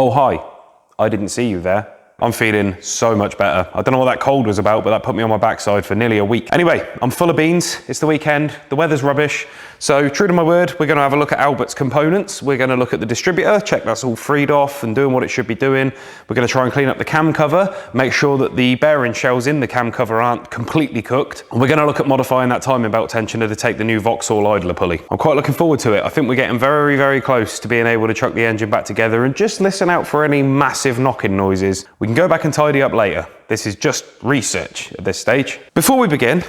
Oh, hi. I didn't see you there. I'm feeling so much better. I don't know what that cold was about, but that put me on my backside for nearly a week. Anyway, I'm full of beans. It's the weekend. The weather's rubbish. So true to my word, we're going to have a look at Albert's components. We're going to look at the distributor, check that's all freed off and doing what it should be doing. We're going to try and clean up the cam cover, make sure that the bearing shells in the cam cover aren't completely cooked. And we're going to look at modifying that timing belt tensioner to take the new Vauxhall idler pulley. I'm quite looking forward to it. I think we're getting very, very close to being able to chuck the engine back together, and just listen out for any massive knocking noises. We can go back and tidy up later. This is just research at this stage. Before we begin,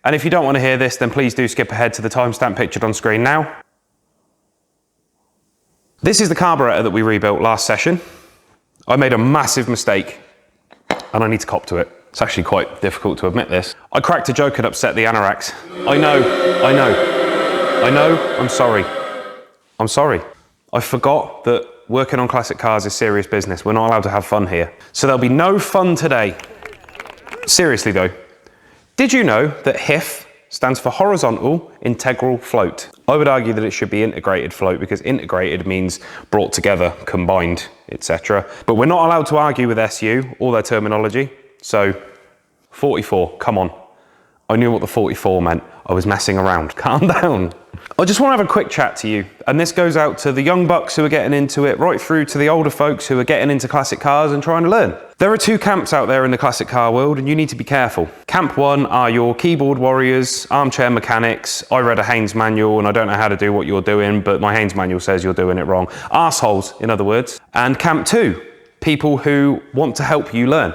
and if you don't want to hear this, then please do skip ahead to the timestamp pictured on screen now. This is the carburetor that we rebuilt last session. I made a massive mistake and I need to cop to it. It's actually quite difficult to admit this. I cracked a joke and upset the anoraks. I know, I'm sorry. I'm sorry. I forgot that working on classic cars is serious business. We're not allowed to have fun here. So there'll be no fun today. Seriously though, did you know that HIF stands for horizontal integral float? I would argue that it should be integrated float, because integrated means brought together, combined, etc. But we're not allowed to argue with SU or their terminology. So 44, come on. I knew what the 44 meant. I was messing around. Calm down. I just want to have a quick chat to you, and this goes out to the young bucks who are getting into it, right through to the older folks who are getting into classic cars and trying to learn. There are two camps out there in the classic car world, and you need to be careful. Camp one are your keyboard warriors, armchair mechanics. I read a Haynes manual and I don't know how to do what you're doing, but my Haynes manual says you're doing it wrong. Arseholes, in other words. And camp two, people who want to help you learn,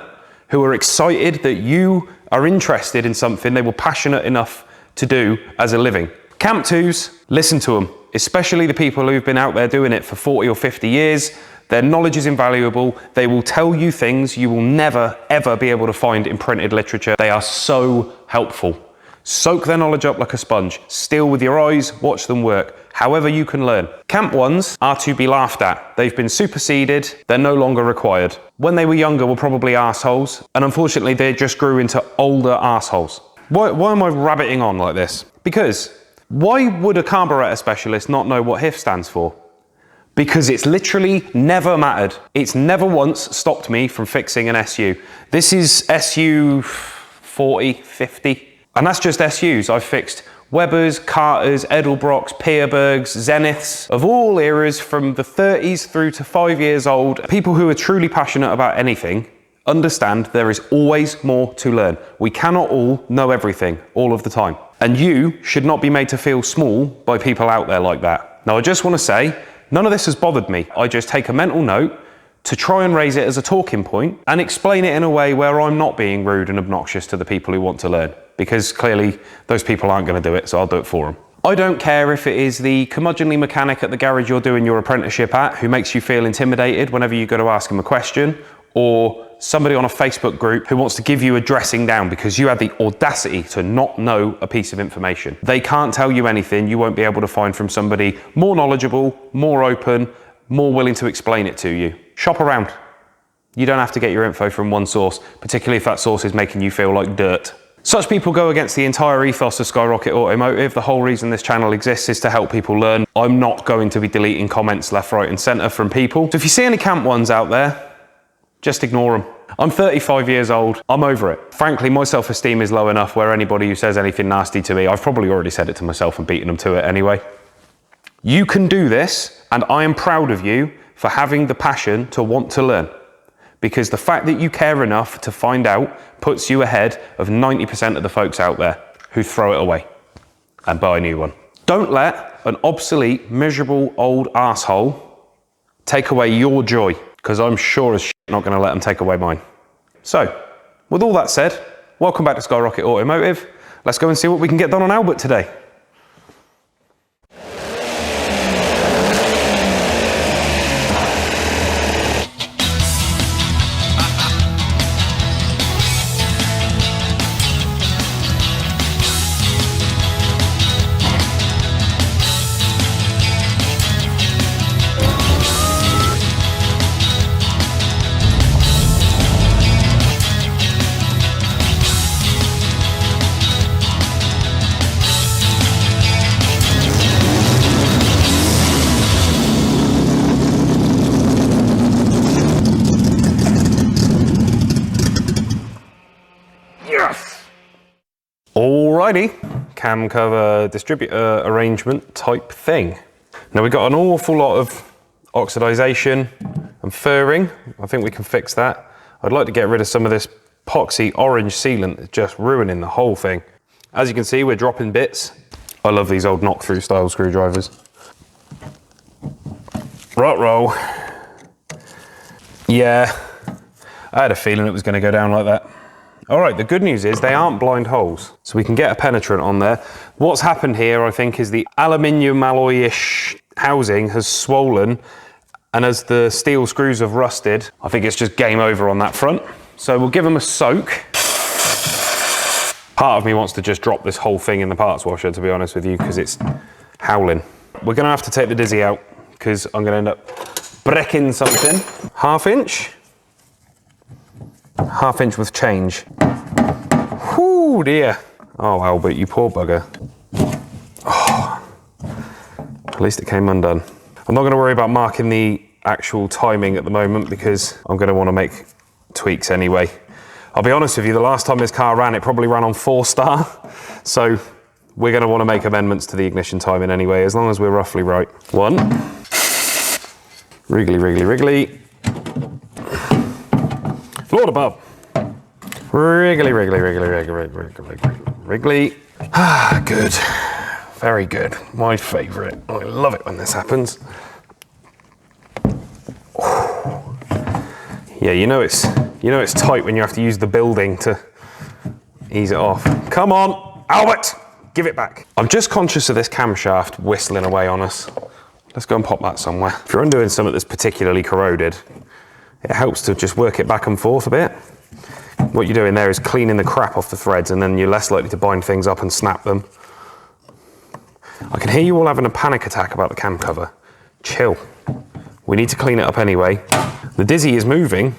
who are excited that you are interested in something they were passionate enough to do as a living. Camp twos, listen to them, especially the people who've been out there doing it for 40 or 50 years. Their knowledge is invaluable. They will tell you things you will never, ever be able to find in printed literature. They are so helpful. Soak their knowledge up like a sponge. Still with your eyes, watch them work. However you can learn. Camp ones are to be laughed at. They've been superseded. They're no longer required. When they were younger, were probably arseholes, and unfortunately they just grew into older arseholes. Why am I rabbiting on like this? Because why would a carburetor specialist not know what HIF stands for? Because it's literally never mattered. It's never once stopped me from fixing an SU. This is SU 40, 50, and that's just SUs. I've fixed Webers, Carters, Edelbrocks, Peerbergs, Zeniths of all eras from the 30s through to 5 years old. People who are truly passionate about anything understand there is always more to learn. We cannot all know everything all of the time. And you should not be made to feel small by people out there like that. Now, I just want to say, none of this has bothered me. I just take a mental note to try and raise it as a talking point and explain it in a way where I'm not being rude and obnoxious to the people who want to learn, because clearly those people aren't going to do it, so I'll do it for them. I don't care if it is the curmudgeonly mechanic at the garage you're doing your apprenticeship at who makes you feel intimidated whenever you go to ask him a question, or somebody on a Facebook group who wants to give you a dressing down because you had the audacity to not know a piece of information. They can't tell you anything you won't be able to find from somebody more knowledgeable, more open, more willing to explain it to you. Shop around. You don't have to get your info from one source, particularly if that source is making you feel like dirt. Such people go against the entire ethos of Skyrocket Automotive. The whole reason this channel exists is to help people learn. I'm not going to be deleting comments left, right and centre from people. So if you see any camp ones out there, just ignore them. I'm 35 years old. I'm over it. Frankly, my self-esteem is low enough where anybody who says anything nasty to me, I've probably already said it to myself and beaten them to it anyway. You can do this, and I am proud of you for having the passion to want to learn. Because the fact that you care enough to find out puts you ahead of 90% of the folks out there who throw it away and buy a new one. Don't let an obsolete, miserable old arsehole take away your joy, because I'm sure as shit not going to let them take away mine. So, with all that said, welcome back to Skyrocket Automotive. Let's go and see what we can get done on Albert today. Alrighty, cam cover distributor arrangement type thing. Now we've got an awful lot of oxidization and furring. I think we can fix that. I'd like to get rid of some of this epoxy orange sealant that's just ruining the whole thing. As you can see, we're dropping bits. I love these old knock-through style screwdrivers. Roll. Yeah, I had a feeling it was going to go down like that. All right, the good news is they aren't blind holes, so we can get a penetrant on there. What's happened here, I think, is the aluminium alloy-ish housing has swollen, and as the steel screws have rusted, I think it's just game over on that front. So we'll give them a soak. Part of me wants to just drop this whole thing in the parts washer, to be honest with you, because it's howling. We're gonna have to take the Dizzy out, because I'm gonna end up breaking something. Half inch with change. Whoo dear. Oh, Albert, you poor bugger. Oh, at least it came undone. I'm not gonna worry about marking the actual timing at the moment because I'm gonna wanna make tweaks anyway. I'll be honest with you, the last time this car ran, it probably ran on 4-star. So we're gonna wanna make amendments to the ignition timing anyway, as long as we're roughly right. 1. Wriggly. Floor to above. Wriggly. Ah, good. Very good. My favorite. I love it when this happens. Yeah, you know it's tight when you have to use the building to ease it off. Come on, Albert, give it back. I'm just conscious of this camshaft whistling away on us. Let's go and pop that somewhere. If you're undoing something that's particularly corroded, it helps to just work it back and forth a bit. What you're doing there is cleaning the crap off the threads, and then you're less likely to bind things up and snap them. I can hear you all having a panic attack about the cam cover. Chill. We need to clean it up anyway. The Dizzy is moving,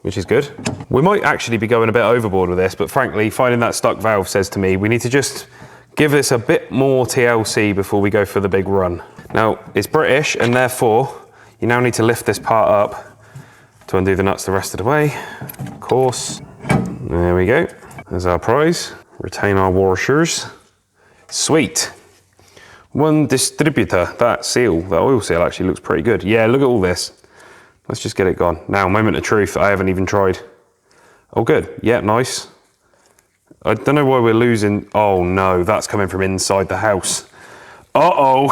which is good. We might actually be going a bit overboard with this, but frankly, finding that stuck valve says to me, we need to just give this a bit more TLC before we go for the big run. Now, it's British, and therefore, you now need to lift this part up to undo the nuts the rest of the way. Of course. There we go. There's our prize. Retain our washers. Sweet. One distributor. That seal, that oil seal actually looks pretty good. Yeah, look at all this. Let's just get it gone. Now, moment of truth, I haven't even tried. Oh, good. Yeah, nice. I don't know why we're losing. Oh no, that's coming from inside the house. Uh-oh.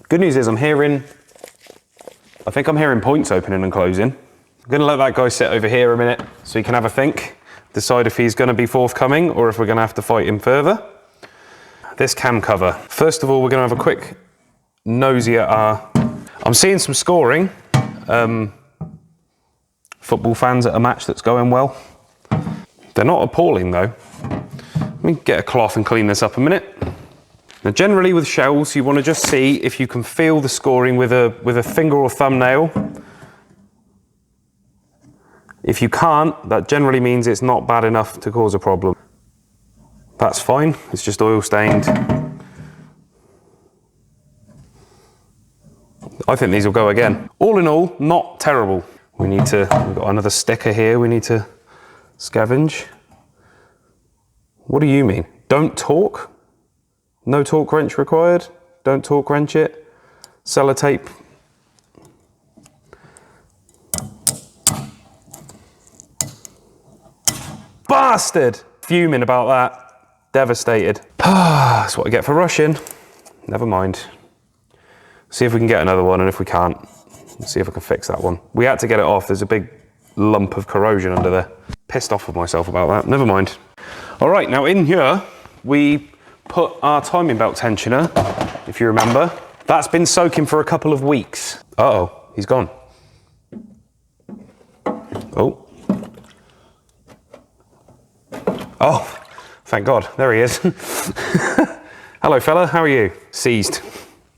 Good news is I think I'm hearing points opening and closing. I'm gonna let that guy sit over here a minute so he can have a think, decide if he's gonna be forthcoming or if we're gonna have to fight him further. This cam cover. First of all, we're gonna have a quick nosy at I'm seeing some scoring. Football fans at a match that's going well. They're not appalling though. Let me get a cloth and clean this up a minute. Now generally with shells, you want to just see if you can feel the scoring with a finger or thumbnail. If you can't, that generally means it's not bad enough to cause a problem. That's fine, it's just oil stained. I think these will go again. All in all, not terrible. We've got another sticker here we need to scavenge. What do you mean? Don't torque? No torque wrench required? Don't torque wrench it? Sellotape? Bastard! Fuming about that. Devastated. That's what I get for rushing. Never mind. See if we can get another one, and if we can't, let's see if I can fix that one. We had to get it off. There's a big lump of corrosion under there. Pissed off with myself about that. Never mind. All right, now in here, we put our timing belt tensioner, if you remember. That's been soaking for a couple of weeks. Uh-oh, he's gone. Oh. Oh, thank God, there he is. Hello fella, how are you? Seized.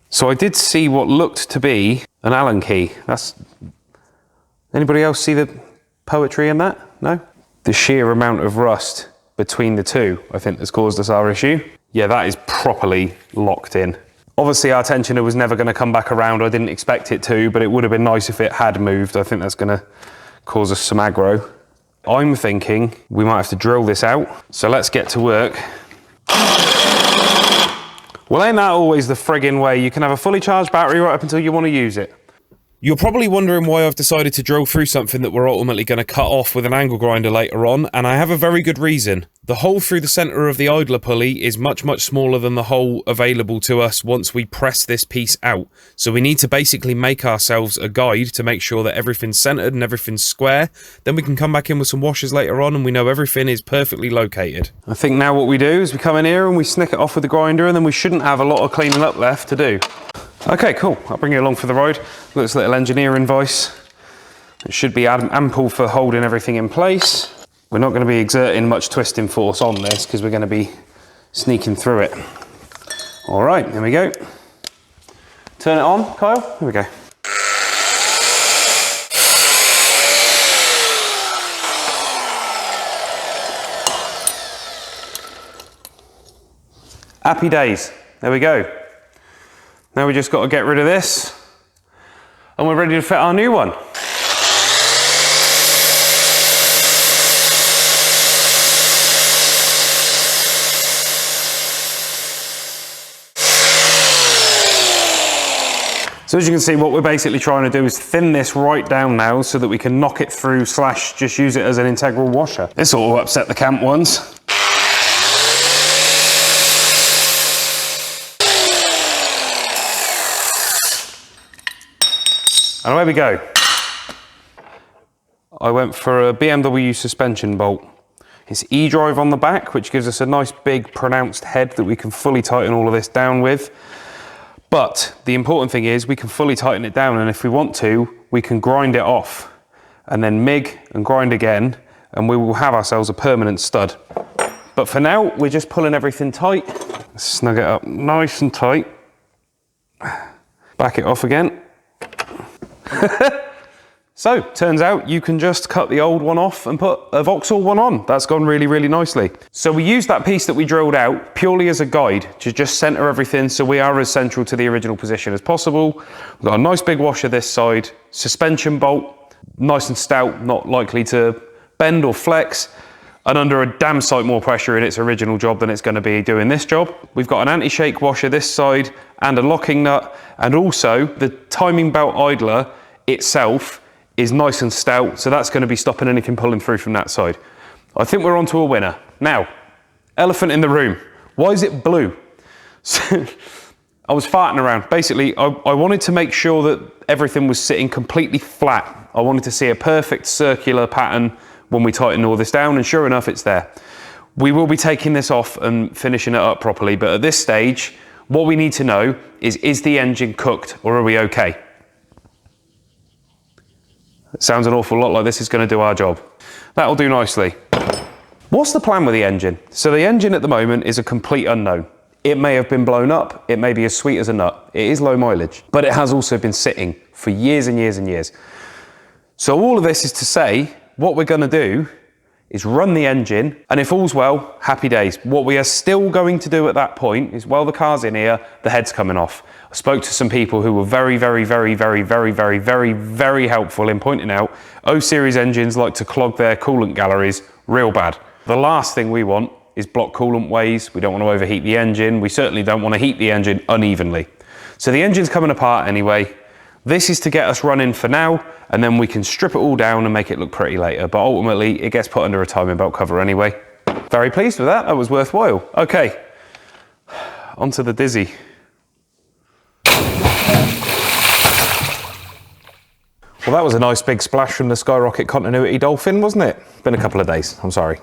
So I did see what looked to be an Allen key. Anybody else see the poetry in that? No? The sheer amount of rust between the two, I think, has caused us our issue. Yeah, that is properly locked in. Obviously our tensioner was never going to come back around. I didn't expect it to, but it would have been nice if it had moved. I think that's going to cause us some aggro. I'm thinking we might have to drill this out. So let's get to work. Well, ain't that always the friggin' way? You can have a fully charged battery right up until you want to use it. You're probably wondering why I've decided to drill through something that we're ultimately going to cut off with an angle grinder later on, and I have a very good reason. The hole through the centre of the idler pulley is much, much smaller than the hole available to us once we press this piece out. So we need to basically make ourselves a guide to make sure that everything's centred and everything's square. Then we can come back in with some washers later on and we know everything is perfectly located. I think now what we do is we come in here and we snick it off with the grinder, and then we shouldn't have a lot of cleaning up left to do. Okay, cool. I'll bring you along for the ride. Look at this little engineering vice. It should be ample for holding everything in place. We're not going to be exerting much twisting force on this because we're going to be sneaking through it. All right, here we go. Turn it on, Kyle. Here we go. Happy days. There we go. Now we just got to get rid of this and we're ready to fit our new one. So as you can see, what we're basically trying to do is thin this right down now so that we can knock it through / just use it as an integral washer. This ought to upset the camp ones. And away we go. I went for a BMW suspension bolt. It's E-drive on the back, which gives us a nice big pronounced head that we can fully tighten all of this down with. But the important thing is we can fully tighten it down, and if we want to, we can grind it off and then MIG and grind again, and we will have ourselves a permanent stud. But for now, we're just pulling everything tight. Snug it up nice and tight. Back it off again. So, turns out you can just cut the old one off and put a Vauxhall one on. That's gone really, really nicely. So we used that piece that we drilled out purely as a guide to just center everything so we are as central to the original position as possible. We've got a nice big washer this side, suspension bolt, nice and stout, not likely to bend or flex, and under a damn sight more pressure in its original job than it's going to be doing this job. We've got an anti-shake washer this side and a locking nut, and also the timing belt idler itself is nice and stout, so that's going to be stopping anything pulling through from that side. I think we're on to a winner. Now, elephant in the room. Why is it blue? So, I was farting around. Basically, I wanted to make sure that everything was sitting completely flat. I wanted to see a perfect circular pattern when we tighten all this down, and sure enough, it's there. We will be taking this off and finishing it up properly, but at this stage, what we need to know is the engine cooked, or are we okay? It sounds an awful lot like this is going to do our job. That'll do nicely. What's the plan with the engine? So the engine at the moment is a complete unknown. It may have been blown up, it may be as sweet as a nut. It is low mileage, but it has also been sitting for years and years and years. So all of this is to say, what we're going to do is run the engine, and if all's well, happy days. What we are still going to do at that point is, while the car's in here, the head's coming off. I spoke to some people who were very, very, very, very, very, very, very, very helpful in pointing out O-Series engines like to clog their coolant galleries real bad. The last thing we want is blocked coolant ways. We don't want to overheat the engine. We certainly don't want to heat the engine unevenly. So the engine's coming apart anyway. This is to get us running for now, and then we can strip it all down and make it look pretty later. But ultimately, it gets put under a timing belt cover anyway. Very pleased with that. That was worthwhile. Okay, onto the Dizzy. Well, that was a nice big splash from the Skyrocket Continuity Dolphin, wasn't it? Been a couple of days. I'm sorry.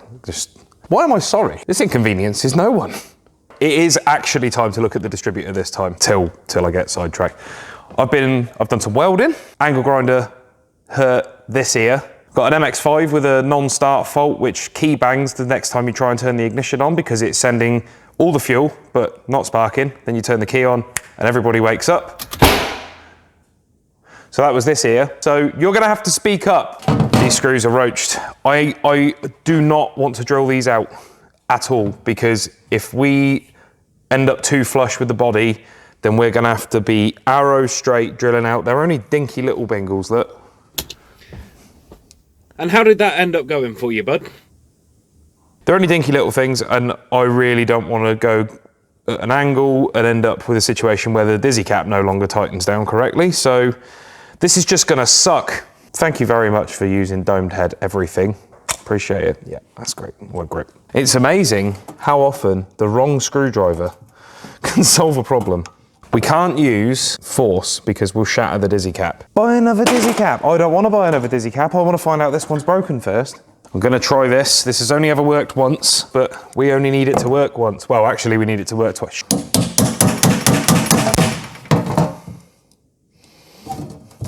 Why am I sorry? This inconveniences no one. It is actually time to look at the distributor this time, till I get sidetracked. I've done some welding. Angle grinder hurt this ear. Got an MX-5 with a non-start fault, which key bangs the next time you try and turn the ignition on because it's sending all the fuel, but not sparking. Then you turn the key on and everybody wakes up. So that was this ear. So you're gonna have to speak up. These screws are roached. I do not want to drill these out at all, because if we end up too flush with the body, then we're gonna have to be arrow straight drilling out. They're only dinky little bingles, look. And how did that end up going for you, bud? They're only dinky little things, and I really don't want to go at an angle and end up with a situation where the dizzy cap no longer tightens down correctly. So this is just gonna suck. Thank you very much for using domed head everything. Appreciate it. Yeah, that's great. What a grip. It's amazing how often the wrong screwdriver can solve a problem. We can't use force because we'll shatter the dizzy cap. Buy another dizzy cap. I don't want to buy another dizzy cap. I want to find out this one's broken first. I'm gonna try this. This has only ever worked once, but we only need it to work once. Well, actually we need it to work twice.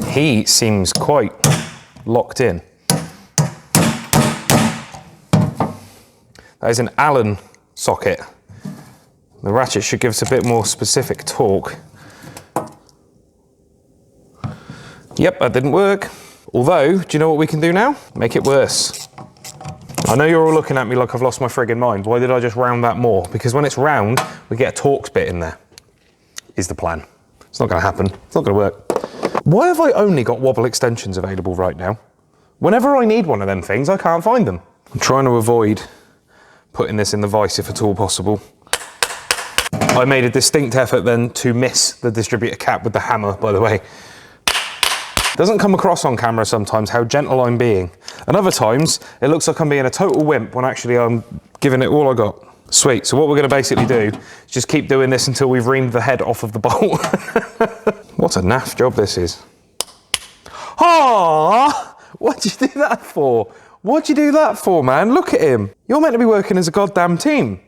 He seems quite locked in. That is an Allen socket. The ratchet should give us a bit more specific torque. Yep, that didn't work. Although, do you know what we can do now? Make it worse. I know you're all looking at me like I've lost my friggin' mind. Why did I just round that more? Because when it's round, we get a Torx bit in there, is the plan. It's not gonna happen, it's not gonna work. Why have I only got wobble extensions available right now? Whenever I need one of them things, I can't find them. I'm trying to avoid putting this in the vise if at all possible. I made a distinct effort then to miss the distributor cap with the hammer, by the way. Doesn't come across on camera sometimes how gentle I'm being. And other times, it looks like I'm being a total wimp when actually I'm giving it all I got. Sweet, so what we're gonna basically do is just keep doing this until we've reamed the head off of the bolt. What a naff job this is. Ah! What'd you do that for? What'd you do that for, man? Look at him. You're meant to be working as a goddamn team.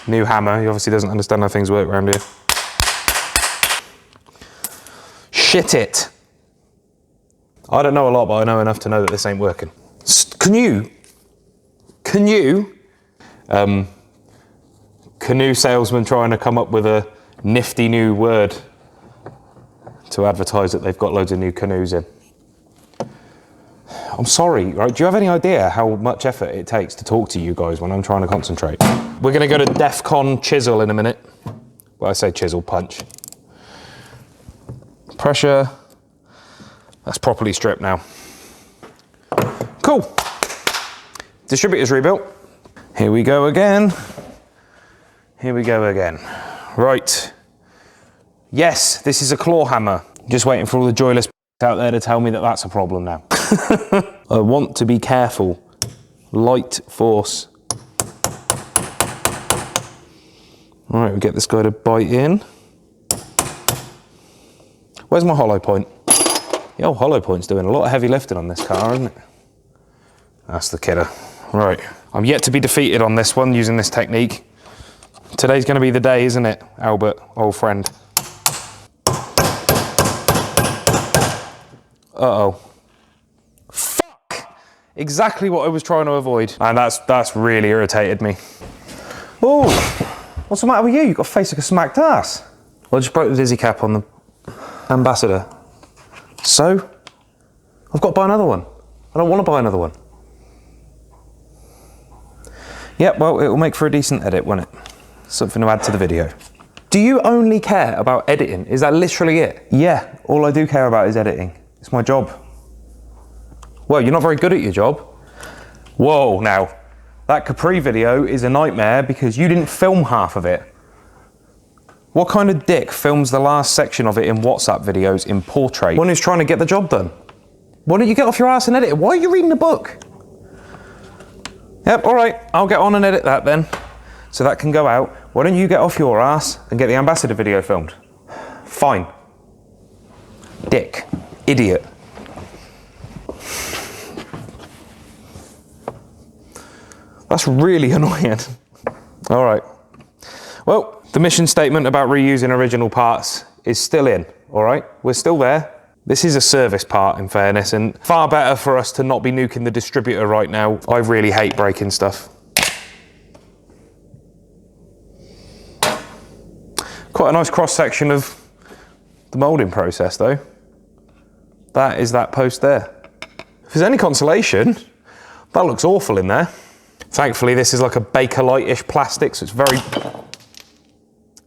New hammer, he obviously doesn't understand how things work around here. Shit it. I don't know a lot, but I know enough to know that this ain't working. Canoe salesman trying to come up with a nifty new word to advertise that they've got loads of new canoes in. I'm sorry, right? Do you have any idea how much effort it takes to talk to you guys when I'm trying to concentrate? We're gonna go to DEFCON chisel in a minute. Well, I say chisel, punch. Pressure. That's properly stripped now. Cool. Distributor's rebuilt. Here we go again. Here we go again. Right. Yes, this is a claw hammer. Just waiting for all the joyless out there to tell me that that's a problem now. I want to be careful. Light force. All right, we get this guy to bite in. Where's my hollow point? The old hollow point's doing a lot of heavy lifting on this car, isn't it? That's the kidder. Right, I'm yet to be defeated on this one using this technique. Today's gonna be the day, isn't it, Albert, old friend? Uh-oh. Fuck! Exactly what I was trying to avoid. And that's really irritated me. Oh, what's the matter with you? You've got a face like a smacked ass. Well, I just broke the dizzy cap on the Ambassador. So, I've got to buy another one. I don't want to buy another one. Yeah, well, it will make for a decent edit, won't it? Something to add to the video. Do you only care about editing? Is that literally it? Yeah, all I do care about is editing. It's my job. Well, you're not very good at your job. Whoa, now. That Capri video is a nightmare because you didn't film half of it. What kind of dick films the last section of it in WhatsApp videos in portrait? One who's trying to get the job done. Why don't you get off your ass and edit it? Why are you reading a book? Yep, all right, I'll get on and edit that then. So that can go out. Why don't you get off your ass and get the Ambassador video filmed? Fine. Dick. Idiot. That's really annoying. All right. Well, the mission statement about reusing original parts is still in, all right? We're still there. This is a service part, in fairness, and far better for us to not be nuking the distributor right now. I really hate breaking stuff. Quite a nice cross-section of the moulding process, though. That is that post there. If there's any consolation, that looks awful in there. Thankfully, this is like a Bakelite-ish plastic, so it's very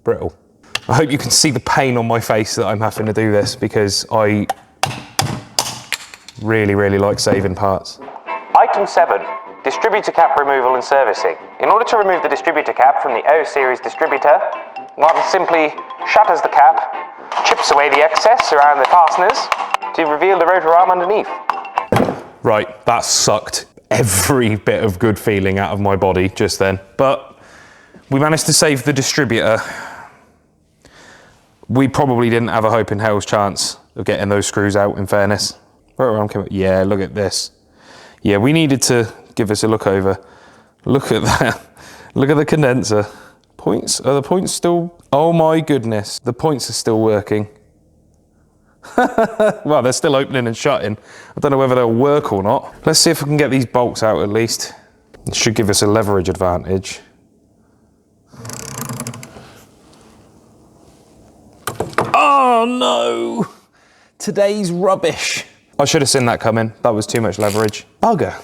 brittle. I hope you can see the pain on my face that I'm having to do this because I really, really like saving parts. Item 7, distributor cap removal and servicing. In order to remove the distributor cap from the O series distributor, one simply shatters the cap, chips away the excess around the fasteners to reveal the rotor arm underneath. Right, that sucked every bit of good feeling out of my body just then. But we managed to save the distributor. We probably didn't have a hope in hell's chance of getting those screws out, in fairness. Rotor arm came out. Yeah, look at this. Yeah, we needed to give this a look over. Look at that. Look at the condenser. Points, are the points still? Oh my goodness, the points are still working. Well, they're still opening and shutting. I don't know whether they'll work or not. Let's see if we can get these bolts out at least. It should give us a leverage advantage. Oh no! Today's rubbish. I should have seen that coming. That was too much leverage. Bugger.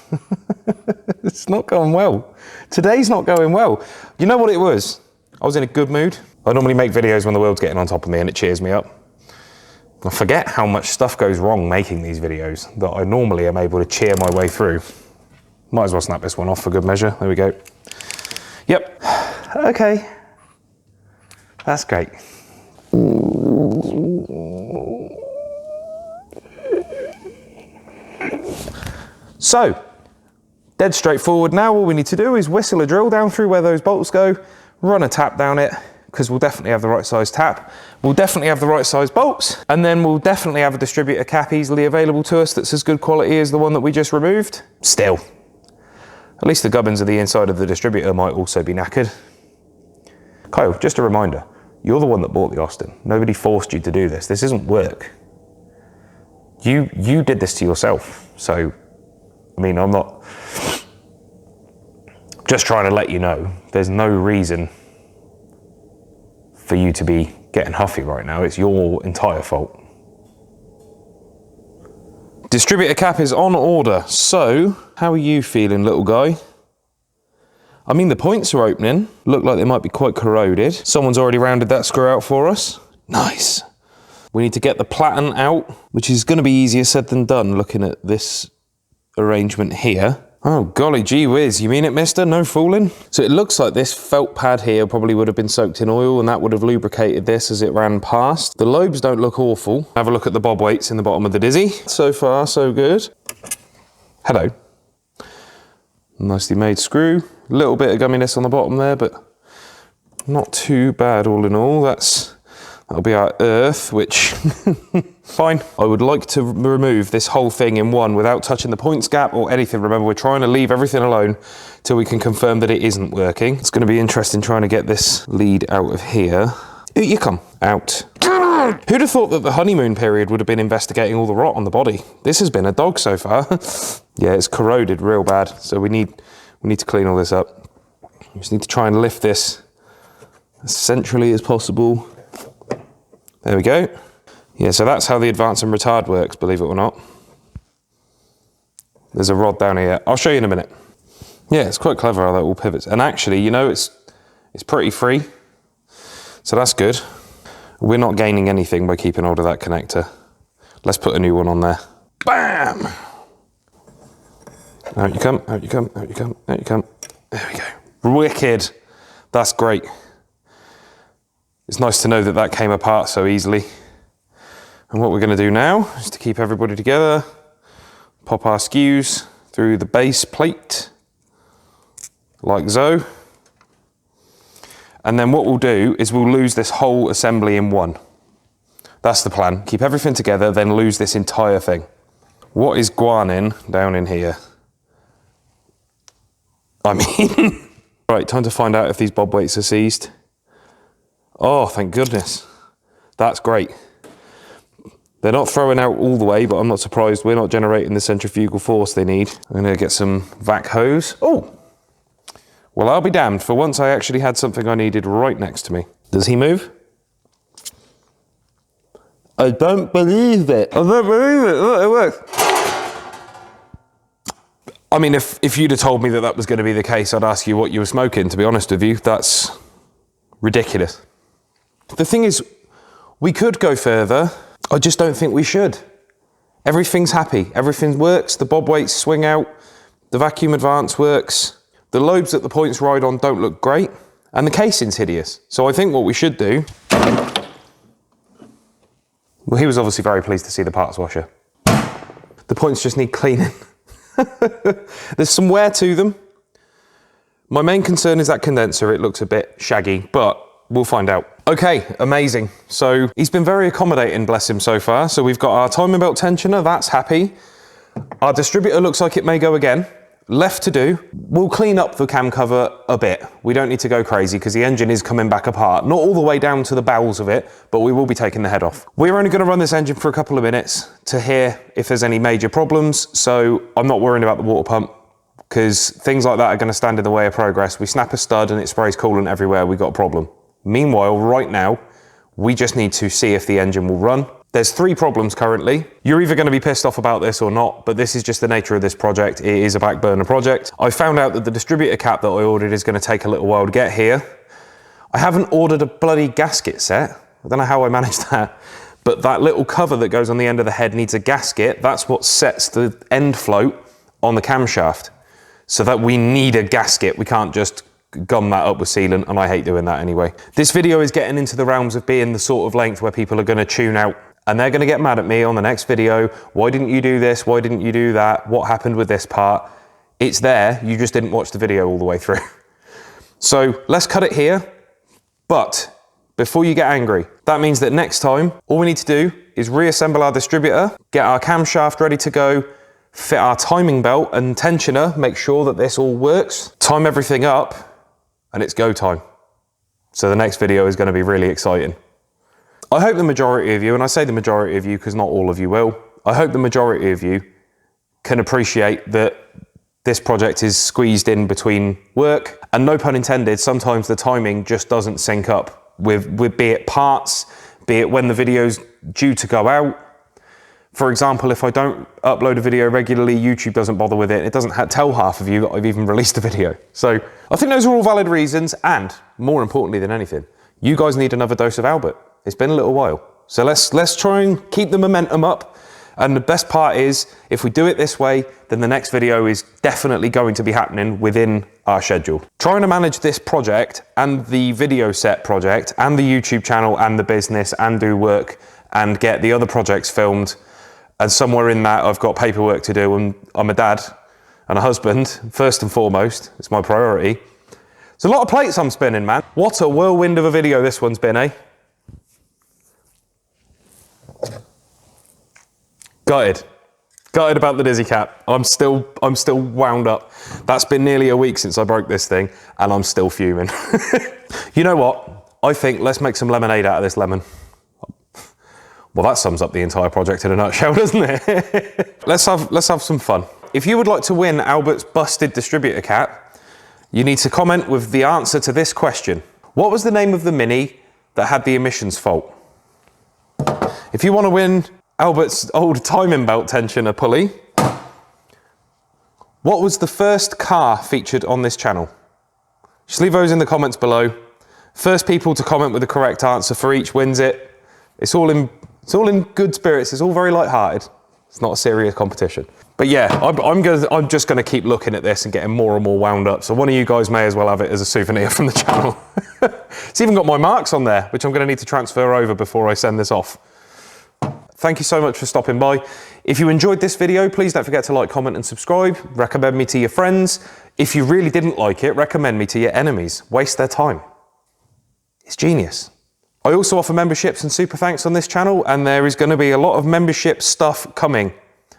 It's not going well. Today's not going well. You know what it was? I was in a good mood. I normally make videos when the world's getting on top of me and it cheers me up. I forget how much stuff goes wrong making these videos that I normally am able to cheer my way through. Might as well snap this one off for good measure. There we go. Yep. Okay. That's great. So, dead straightforward. Now all we need to do is whistle a drill down through where those bolts go, run a tap down it, because we'll definitely have the right size tap. We'll definitely have the right size bolts, and then we'll definitely have a distributor cap easily available to us that's as good quality as the one that we just removed. Still, at least the gubbins of the inside of the distributor might also be knackered. Kyle, just a reminder, you're the one that bought the Austin. Nobody forced you to do this. This isn't work. You did this to yourself. So, I mean, I'm not just trying to let you know, there's no reason for you to be getting huffy right now. It's your entire fault. Distributor cap is on order. So, how are you feeling, little guy? I mean, the points are opening. Look like they might be quite corroded. Someone's already rounded that screw out for us. Nice. We need to get the platen out, which is going to be easier said than done looking at this arrangement here. Oh, golly gee whiz, you mean it, mister? No fooling? So it looks like this felt pad here probably would have been soaked in oil and that would have lubricated this as it ran past. The lobes don't look awful. Have a look at the bob weights in the bottom of the Dizzy. So far, so good. Hello. Nicely made screw. A little bit of gumminess on the bottom there, but not too bad all in all. That'll be our earth, which, fine. I would like to remove this whole thing in one without touching the points gap or anything. Remember, we're trying to leave everything alone till we can confirm that it isn't working. It's going to be interesting trying to get this lead out of here. Out you come. Out. Who'd have thought that the honeymoon period would have been investigating all the rot on the body? This has been a dog so far. Yeah, it's corroded real bad, so we need to clean all this up. We just need to try and lift this as centrally as possible. There we go. Yeah, so that's how the advance and retard works, believe it or not. There's a rod down here. I'll show you in a minute. Yeah, it's quite clever how that all pivots. And actually, you know, it's pretty free. So that's good. We're not gaining anything by keeping hold of that connector. Let's put a new one on there. Bam! Out you come, out you come, out you come, out you come. There we go. Wicked. That's great. It's nice to know that that came apart so easily. And what we're going to do now is to keep everybody together, pop our skews through the base plate, like so. And then what we'll do is we'll lose this whole assembly in one. That's the plan. Keep everything together, then lose this entire thing. What is guanin down in here? I mean, right, time to find out if these bob weights are seized. Oh, thank goodness. That's great. They're not throwing out all the way, but I'm not surprised. We're not generating the centrifugal force they need. I'm gonna get some vac hose. Oh, well, I'll be damned. For once, I actually had something I needed right next to me. Does he move? I don't believe it. I don't believe it. Look, it works. I mean, if you'd have told me that that was gonna be the case, I'd ask you what you were smoking, to be honest with you. That's ridiculous. The thing is, we could go further. I just don't think we should. Everything's happy, everything works, the bob weights swing out, the vacuum advance works, the lobes that the points ride on don't look great, and the casing's hideous. So I think what we should do, well, he was obviously very pleased to see the parts washer. The points just need cleaning. There's some wear to them. My main concern is that condenser. It looks a bit shaggy, but we'll find out. Okay, amazing. So he's been very accommodating, bless him, so far. So we've got our timing belt tensioner, that's happy. Our distributor looks like it may go again. Left to do, we'll clean up the cam cover a bit. We don't need to go crazy because the engine is coming back apart. Not all the way down to the bowels of it, but we will be taking the head off. We're only going to run this engine for a couple of minutes to hear if there's any major problems. So I'm not worrying about the water pump because things like that are going to stand in the way of progress. We snap a stud and it sprays coolant everywhere, we got a problem. Meanwhile, right now, we just need to see if the engine will run. There's 3 problems currently. You're either going to be pissed off about this or not, but this is just the nature of this project. It is a back burner project. I found out that the distributor cap that I ordered is going to take a little while to get here. I haven't ordered a bloody gasket set. I don't know how I managed that, but that little cover that goes on the end of the head needs a gasket. That's what sets the end float on the camshaft. So that we need a gasket. We can't just gum that up with sealant, and I hate doing that anyway. This video is getting into the realms of being the sort of length where people are going to tune out and they're going to get mad at me on the next video. Why didn't you do this? Why didn't you do that? What happened with this part? It's there, you just didn't watch the video all the way through. So let's cut it here, but before you get angry, that means that next time, all we need to do is reassemble our distributor, get our camshaft ready to go, fit our timing belt and tensioner, make sure that this all works, time everything up, and it's go time. So the next video is going to be really exciting. I hope the majority of you, and I say the majority of you because not all of you will, I hope the majority of you can appreciate that this project is squeezed in between work, and no pun intended, sometimes the timing just doesn't sync up with be it parts, be it when the video's due to go out. For example, if I don't upload a video regularly, YouTube doesn't bother with it. It doesn't tell half of you that I've even released a video. So I think those are all valid reasons, and more importantly than anything, you guys need another dose of Albert. It's been a little while. So let's try and keep the momentum up. And the best part is, if we do it this way, then the next video is definitely going to be happening within our schedule. Trying to manage this project and the video set project and the YouTube channel and the business and do work and get the other projects filmed. And somewhere in that, I've got paperwork to do, and I'm a dad and a husband, first and foremost. It's my priority. It's a lot of plates I'm spinning, man. What a whirlwind of a video this one's been, eh? Gutted about the Dizzy Cap. I'm still wound up. That's been nearly a week since I broke this thing, and I'm still fuming. You know what? I think let's make some lemonade out of this lemon. Well, that sums up the entire project in a nutshell, doesn't it? Let's have some fun. If you would like to win Albert's busted distributor cap, you need to comment with the answer to this question. What was the name of the Mini that had the emissions fault? If you want to win Albert's old timing belt tensioner pulley, what was the first car featured on this channel? Just leave those in the comments below. First people to comment with the correct answer for each wins it. It's all in good spirits. It's all very light-hearted. It's not a serious competition. But yeah, I'm just gonna keep looking at this and getting more and more wound up. So one of you guys may as well have it as a souvenir from the channel. It's even got my marks on there, which I'm gonna need to transfer over before I send this off. Thank you so much for stopping by. If you enjoyed this video, please don't forget to like, comment and subscribe. Recommend me to your friends. If you really didn't like it, recommend me to your enemies. Waste their time. It's genius. I also offer memberships and super thanks on this channel, and there is going to be a lot of membership stuff coming.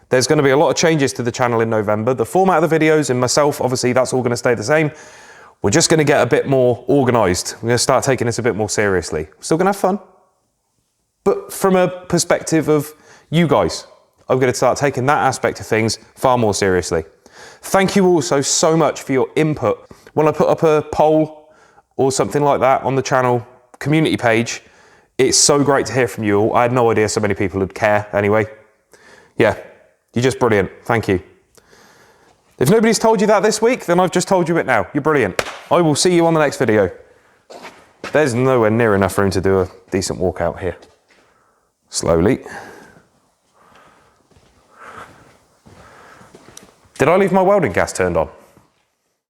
There's going to be a lot of changes to the channel in November. The format of the videos and myself, obviously, that's all going to stay the same. We're just going to get a bit more organised. We're going to start taking this a bit more seriously. We're still going to have fun, but from a perspective of you guys, I'm going to start taking that aspect of things far more seriously. Thank you also so much for your input. When I put up a poll or something like that on the channel community page, it's so great to hear from you all. I had no idea so many people would care anyway. Yeah, you're just brilliant. Thank you. If nobody's told you that this week, then I've just told you it now. You're brilliant. I will see you on the next video. There's nowhere near enough room to do a decent walkout here. Slowly. Did I leave my welding gas turned on?